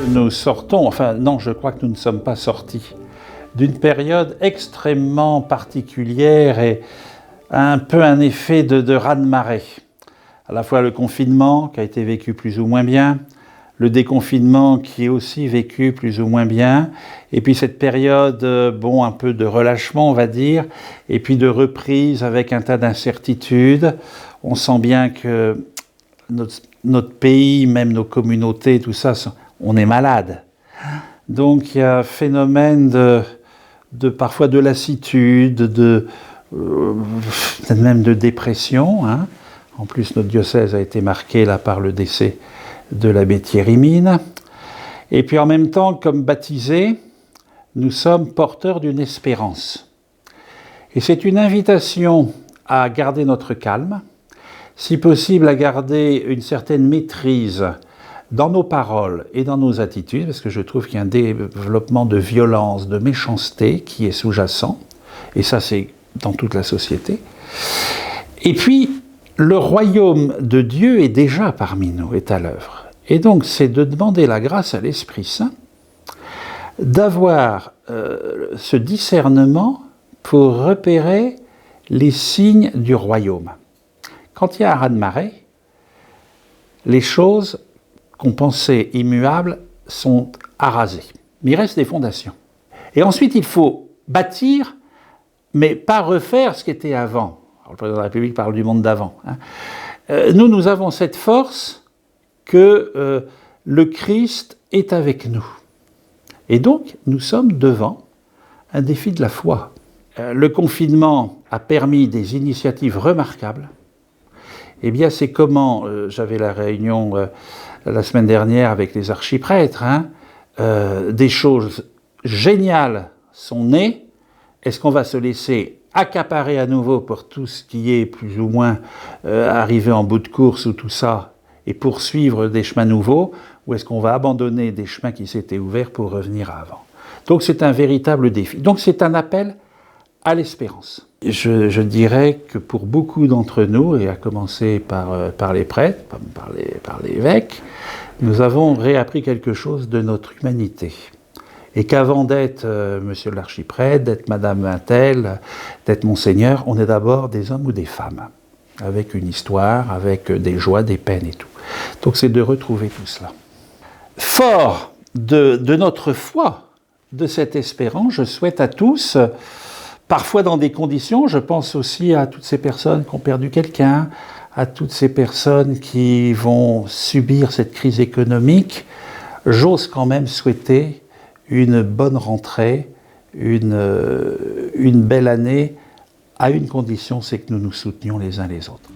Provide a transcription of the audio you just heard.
Nous sortons, enfin non, je crois que nous ne sommes pas sortis d'une période extrêmement particulière et un peu un effet de raz-de-marée. À la fois le confinement qui a été vécu plus ou moins bien, le déconfinement qui est aussi vécu plus ou moins bien, et puis cette période, un peu de relâchement on va dire, et puis de reprise avec un tas d'incertitudes. On sent bien que notre pays, même nos communautés, tout ça, on est malade. Donc il y a un phénomène parfois de lassitude, peut-être même de dépression. Hein. En plus, notre diocèse a été marqué là par le décès de l'abbé Thierry Mine. Et puis en même temps, comme baptisés, nous sommes porteurs d'une espérance. Et c'est une invitation à garder notre calme, si possible à garder une certaine maîtrise dans nos paroles et dans nos attitudes, parce que je trouve qu'il y a un développement de violence, de méchanceté qui est sous-jacent, et ça c'est dans toute la société. Et puis, le royaume de Dieu est déjà parmi nous, est à l'œuvre. Et donc c'est de demander la grâce à l'Esprit Saint, d'avoir ce discernement pour repérer les signes du royaume. Quand il y a un raz-de-marée, les choses qu'on pensait immuables sont arasées. Mais il reste des fondations. Et ensuite, il faut bâtir, mais pas refaire ce qui était avant. Alors, le président de la République parle du monde d'avant. Hein. Nous avons cette force que le Christ est avec nous. Et donc, nous sommes devant un défi de la foi. Le confinement a permis des initiatives remarquables. Eh bien, c'est comment, j'avais la réunion la semaine dernière avec les archiprêtres, hein, des choses géniales sont nées. Est-ce qu'on va se laisser accaparer à nouveau pour tout ce qui est plus ou moins arrivé en bout de course ou tout ça, et poursuivre des chemins nouveaux, ou est-ce qu'on va abandonner des chemins qui s'étaient ouverts pour revenir à avant? Donc c'est un véritable défi. Donc c'est un appel à l'espérance. Je dirais que pour beaucoup d'entre nous, et à commencer par les prêtres, par l'évêque, nous avons réappris quelque chose de notre humanité. Et qu'avant d'être monsieur l'archiprêtre, d'être madame Untel, d'être monseigneur, on est d'abord des hommes ou des femmes, avec une histoire, avec des joies, des peines et tout. Donc c'est de retrouver tout cela. Fort de notre foi, de cette espérance, je souhaite à tous, parfois dans des conditions, je pense aussi à toutes ces personnes qui ont perdu quelqu'un, à toutes ces personnes qui vont subir cette crise économique, j'ose quand même souhaiter une bonne rentrée, une belle année, à une condition, c'est que nous nous soutenions les uns les autres.